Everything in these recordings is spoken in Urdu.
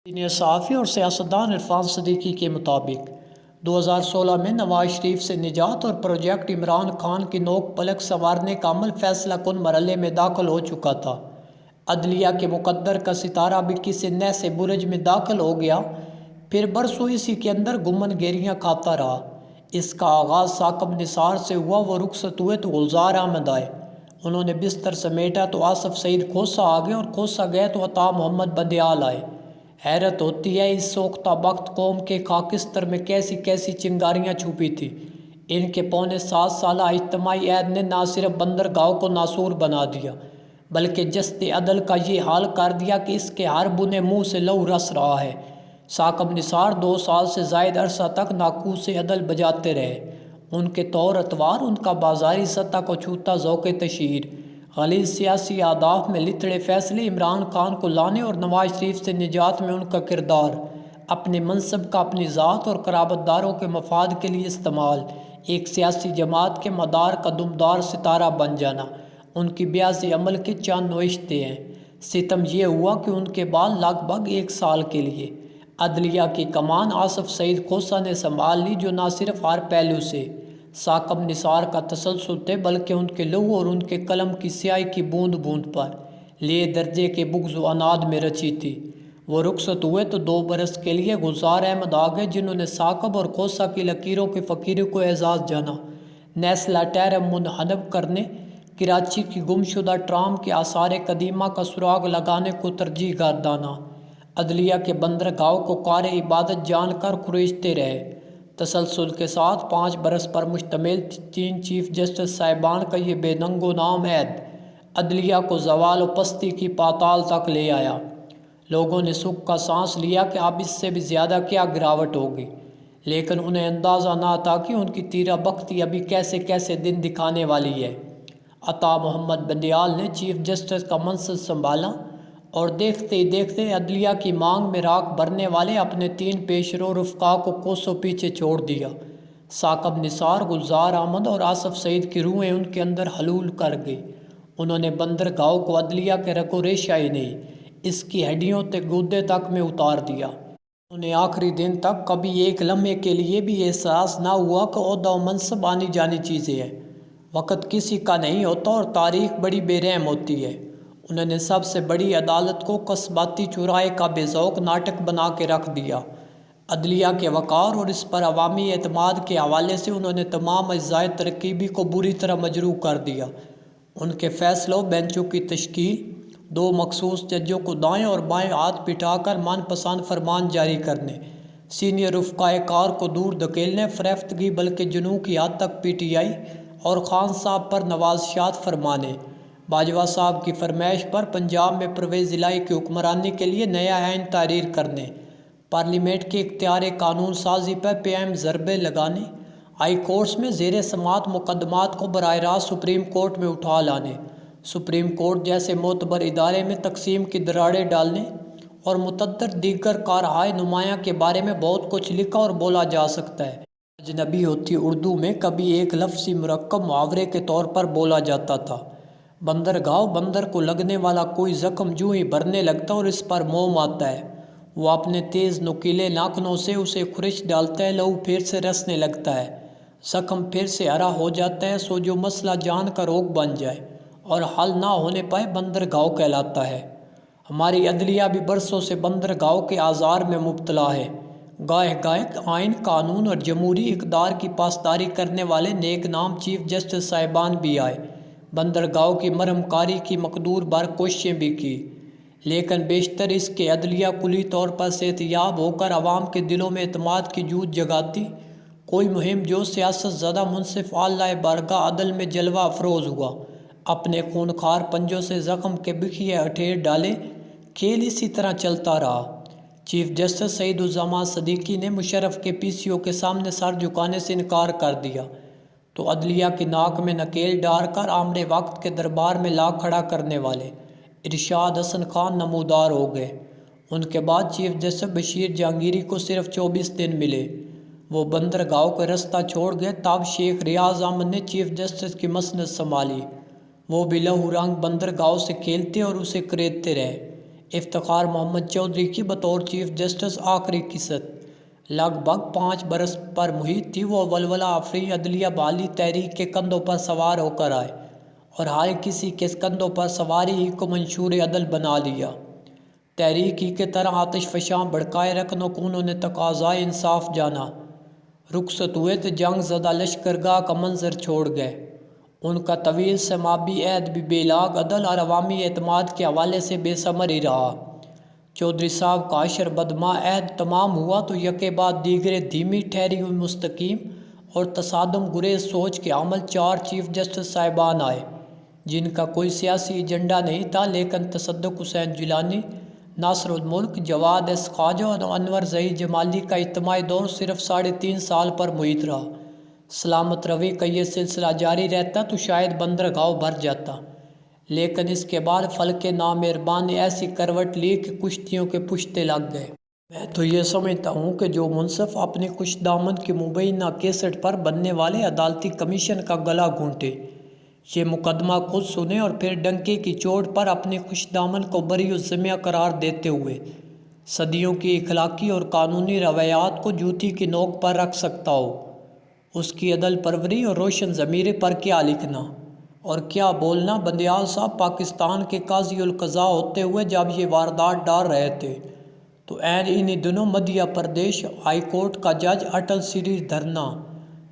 سینئر صحافی اور سیاستدان عرفان صدیقی کے مطابق 2016 میں نواز شریف سے نجات اور پروجیکٹ عمران خان کی نوک پلک سنوارنے کا عمل فیصلہ کن مرحلے میں داخل ہو چکا تھا۔ عدلیہ کے مقدر کا ستارہ بھی کسی نئے سے برج میں داخل ہو گیا، پھر برسوں اسی کے اندر گمن گیریاں کھاتا رہا۔ اس کا آغاز ثاقب نثار سے ہوا۔ وہ رخصت ہوئے تو گلزار احمد آئے، انہوں نے بستر سمیٹا تو آصف سعید کھوسہ آ گئے، اور کھوسہ گئے تو عطا محمد بندیال آئے۔ حیرت ہوتی ہے اس سوختہ بخت قوم کے خاکستر میں کیسی کیسی چنگاریاں چھپی تھی۔ ان کے پونے 7 سالہ اجتماعی عہد نے نہ صرف بندرگاہ کو ناسور بنا دیا، بلکہ جست عدل کا یہ حال کر دیا کہ اس کے ہر بنے منہ سے لہو رس رہا ہے۔ ثاقب نثار 2 سال سے زائد عرصہ تک ناقوس عدل بجاتے رہے۔ ان کے طور اتوار، ان کا بازاری سطح کو چھوتا ذوق تشہیر، غلیظ سیاسی اہداف میں لتڑے فیصلے، عمران خان کو لانے اور نواز شریف سے نجات میں ان کا کردار، اپنے منصب کا اپنی ذات اور قرابت داروں کے مفاد کے لیے استعمال، ایک سیاسی جماعت کے مدار کا دمدار ستارہ بن جانا، ان کی بیاض عمل کے چند نوشتے ہیں۔ ستم یہ ہوا کہ ان کے بعد لگ بھگ 1 سال کے لیے عدلیہ کی کمان آصف سعید کھوسہ نے سنبھال لی، جو نہ صرف ہر پہلو سے ثاقب نثار کا تسلسل تھے، بلکہ ان کے لہو اور ان کے قلم کی سیاہی کی بوند بوند پر لے درجے کے بغض و عناد میں رچی تھی۔ وہ رخصت ہوئے تو 2 برس کے لیے گلزار احمد آ گئے، جنہوں نے ثاقب اور کھوسہ کی لکیروں کی فقیری کو اعزاز جانا، نیسلا ٹیرم منہدم کرنے، کراچی کی گمشدہ ٹرام کے آثار قدیمہ کا سراغ لگانے کو ترجیح گردانا، عدلیہ کے بندرگاہ کو کار عبادت جان کر کھریجتے رہے۔ تسلسل کے ساتھ 5 برس پر مشتمل 3 چیف جسٹس صاحبان کا یہ بے ننگ و نام عہد عدلیہ کو زوال و پستی کی پاتال تک لے آیا۔ لوگوں نے سکھ کا سانس لیا کہ اب اس سے بھی زیادہ کیا گراوٹ ہوگی، لیکن انہیں اندازہ نہ تھا کہ ان کی تیرہ بختی ابھی کیسے کیسے دن دکھانے والی ہے۔ عطا محمد بندیال نے چیف جسٹس کا منصب سنبھالا، اور دیکھتے ہی دیکھتے عدلیہ کی مانگ میں راکھ بھرنے والے اپنے 3 پیشرو رفقا کو کوسوں پیچھے چھوڑ دیا۔ ثاقب نثار، گلزار احمد اور آصف سعید کی روحیں ان کے اندر حلول کر گئی۔ انہوں نے بندرگاہ کو عدلیہ کے رگ و ریشہ ہی نہیں، اس کی ہڈیوں تے گودے تک میں اتار دیا۔ انہیں آخری دن تک کبھی ایک لمحے کے لیے بھی احساس نہ ہوا کہ عہدہ و منصب آنی جانی چیزیں ہیں، وقت کسی کا نہیں ہوتا اور تاریخ بڑی بے رحم ہوتی ہے۔ انہوں نے سب سے بڑی عدالت کو قصباتی چوراہے کا بے ذوق ناٹک بنا کے رکھ دیا۔ عدلیہ کے وقار اور اس پر عوامی اعتماد کے حوالے سے انہوں نے تمام اجزائے ترکیبی کو بری طرح مجروح کر دیا۔ ان کے فیصلوں، بینچوں کی تشکیل، 2 مخصوص ججوں کو دائیں اور بائیں ہاتھ بٹھا کر من پسند فرمان جاری کرنے، سینئر رفقائے کار کو دور دھکیلنے، فریفتگی بلکہ جنوں کی حد تک پی ٹی آئی اور خان صاحب پر نوازشات فرمانے، باجوہ صاحب کی فرمائش پر پنجاب میں پرویز الہی کی حکمرانی کے لیے نیا آئین تحریر کرنے، پارلیمنٹ کے اختیار قانون سازی پر پی ایم ضربے لگانے، ہائی کورٹس میں زیر سماعت مقدمات کو براہ راست سپریم کورٹ میں اٹھا لانے، سپریم کورٹ جیسے معتبر ادارے میں تقسیم کی دراڑیں ڈالنے، اور متعدد دیگر کارہائے نمایاں کے بارے میں بہت کچھ لکھا اور بولا جا سکتا ہے۔ اجنبی ہوتی اردو میں کبھی ایک لفظی مرکب محاورے کے طور پر بولا جاتا تھا۔ بندرگاہ، بندر کو لگنے والا کوئی زخم جوں ہی بھرنے لگتا اور اس پر موم آتا ہے، وہ اپنے تیز نوکیلے ناخنوں سے اسے کھرچ ڈالتا ہے، لہو پھر سے رسنے لگتا ہے، زخم پھر سے ہرا ہو جاتا ہے، سو جو مسئلہ جان کا روگ بن جائے اور حل نہ ہونے پائے بندرگاہ کہلاتا ہے۔ ہماری عدلیہ بھی برسوں سے بندرگاہ کے آزار میں مبتلا ہے۔ گاہے گاہے آئین، قانون اور جمہوری اقدار کی پاسداری کرنے والے نیک نام چیف جسٹس صاحبان بھی آئے، بندرگاہ کی مرہم کاری کی مقدور بھر کوششیں بھی کی، لیکن بیشتر اس کے عدلیہ کلی طور پر صحتیاب ہو کر عوام کے دلوں میں اعتماد کی جوت جگاتی۔ کوئی مہم جو سیاست زدہ منصف اعلیٰ بارگاہ عدل میں جلوہ افروز ہوا، اپنے خونخوار پنجوں سے زخم کے بکھیے اٹھیر ڈالے، کھیل اسی طرح چلتا رہا۔ چیف جسٹس سعید الزماں صدیقی نے مشرف کے پی سی او کے سامنے سر جھکانے سے انکار کر دیا تو عدلیہ کی ناک میں نکیل ڈال کر آمر وقت کے دربار میں لا کھڑا کرنے والے ارشاد حسن خان نمودار ہو گئے۔ ان کے بعد چیف جسٹس بشیر جہانگیری کو صرف 24 دن ملے، وہ بندرگاہ کا رستہ چھوڑ گئے۔ تب شیخ ریاض احمد نے چیف جسٹس کی مسند سنبھالی، وہ بھی لہو رنگ بندرگاہ سے کھیلتے اور اسے کریدتے رہے۔ افتخار محمد چودھری کی بطور چیف جسٹس آخری قسط لگ بھگ 5 برس پر محیط تھی۔ وہ ولولہ آفرین عدلیہ بحالی تحریک کے کندھوں پر سوار ہو کر آئے اور ہر کسی کے کندھوں پر سواری ہی کو منشور عدل بنا لیا۔ تحریک ہی کے طرح آتش فشاں بھڑکائے رکھنوں کو انہوں نے تقاضائے انصاف جانا۔ رخصت ہوئے تو جنگ زدہ لشکرگاہ کا منظر چھوڑ گئے۔ ان کا طویل سمابی عہد بھی بے لاگ عدل اور عوامی اعتماد کے حوالے سے بے ثمر ہی رہا۔ چودھری صاحب کا عشر بدماں عہد تمام ہوا تو یکے بعد دیگرے دھیمی ٹھہری ہوئی مستقیم اور تصادم گریز سوچ کے عمل 4 چیف جسٹس صاحبان آئے، جن کا کوئی سیاسی ایجنڈا نہیں تھا، لیکن تصدق حسین جیلانی، ناصر الملک، جواد ایس خواجہ اور انور ظہیر جمالی کا اجتماعی دور صرف 3.5 سال پر محیط رہا۔ سلامت روی کا یہ سلسلہ جاری رہتا تو شاید بندرگاہ بھر جاتا، لیکن اس کے بعد فلک نامہربان نے ایسی کروٹ لی کہ کشتیوں کے پشتے لگ گئے۔ میں تو یہ سمجھتا ہوں کہ جو منصف اپنے کش دامن کی مبینہ کیسٹ پر بننے والے عدالتی کمیشن کا گلا گھونٹے، یہ مقدمہ خود سنے اور پھر ڈنکے کی چوٹ پر اپنے خوش دامن کو بری الذمہ قرار دیتے ہوئے صدیوں کی اخلاقی اور قانونی روایات کو جوتی کی نوک پر رکھ سکتا ہو، اس کی عدل پروری اور روشن ضمیرے پر کیا لکھنا اور کیا بولنا۔ بندیال صاحب پاکستان کے قاضی القضاء ہوتے ہوئے جب یہ واردات ڈال رہے تھے تو عین انہی دنوں مدھیہ پردیش ہائی کورٹ کا جج اٹل سری دھرنا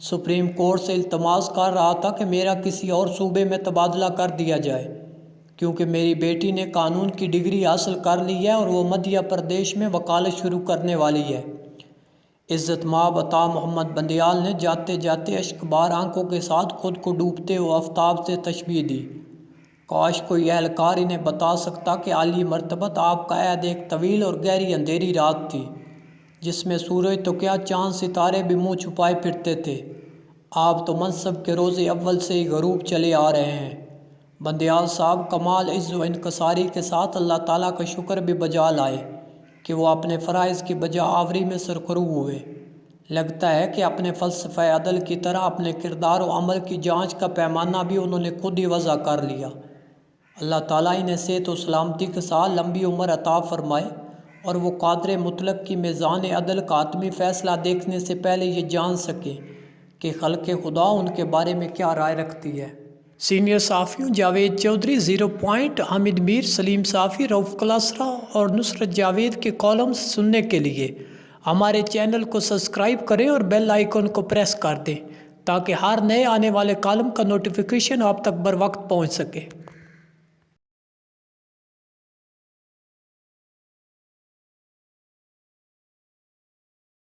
سپریم کورٹ سے التماس کر رہا تھا کہ میرا کسی اور صوبے میں تبادلہ کر دیا جائے، کیونکہ میری بیٹی نے قانون کی ڈگری حاصل کر لی ہے اور وہ مدھیہ پردیش میں وکالت شروع کرنے والی ہے۔ عزت مآب عطا محمد بندیال نے جاتے جاتے اشکبار آنکھوں کے ساتھ خود کو ڈوبتے ہوئے آفتاب سے تشبیہ دی۔ کاش کوئی اہلکار انہیں بتا سکتا کہ عالی مرتبت آپ کا عہد ایک طویل اور گہری اندھیری رات تھی، جس میں سورج تو کیا چاند ستارے بھی منہ چھپائے پھرتے تھے۔ آپ تو منصب کے روز اول سے ہی غروب چلے آ رہے ہیں۔ بندیال صاحب کمال عز و انکساری کے ساتھ اللہ تعالیٰ کا شکر بھی بجا لائے کہ وہ اپنے فرائض کی بجا آوری میں سرخرو ہوئے۔ لگتا ہے کہ اپنے فلسفہ عدل کی طرح اپنے کردار و عمل کی جانچ کا پیمانہ بھی انہوں نے خود ہی وضع کر لیا۔ اللہ تعالیٰ انہیں صحت و سلامتی کے ساتھ لمبی عمر عطا فرمائے اور وہ قادر مطلق کی میزان عدل کا حتمی فیصلہ دیکھنے سے پہلے یہ جان سکیں کہ خلق خدا ان کے بارے میں کیا رائے رکھتی ہے۔ سینئر صحافیوں جاوید چودھری، زیرو پوائنٹ، حامد میر، سلیم صافی، رؤف کلاسرا اور نصرت جاوید کے کالمز سننے کے لیے ہمارے چینل کو سبسکرائب کریں اور بیل آئیکن کو پریس کر دیں تاکہ ہر نئے آنے والے کالم کا نوٹیفیکیشن آپ تک بر وقت پہنچ سکے۔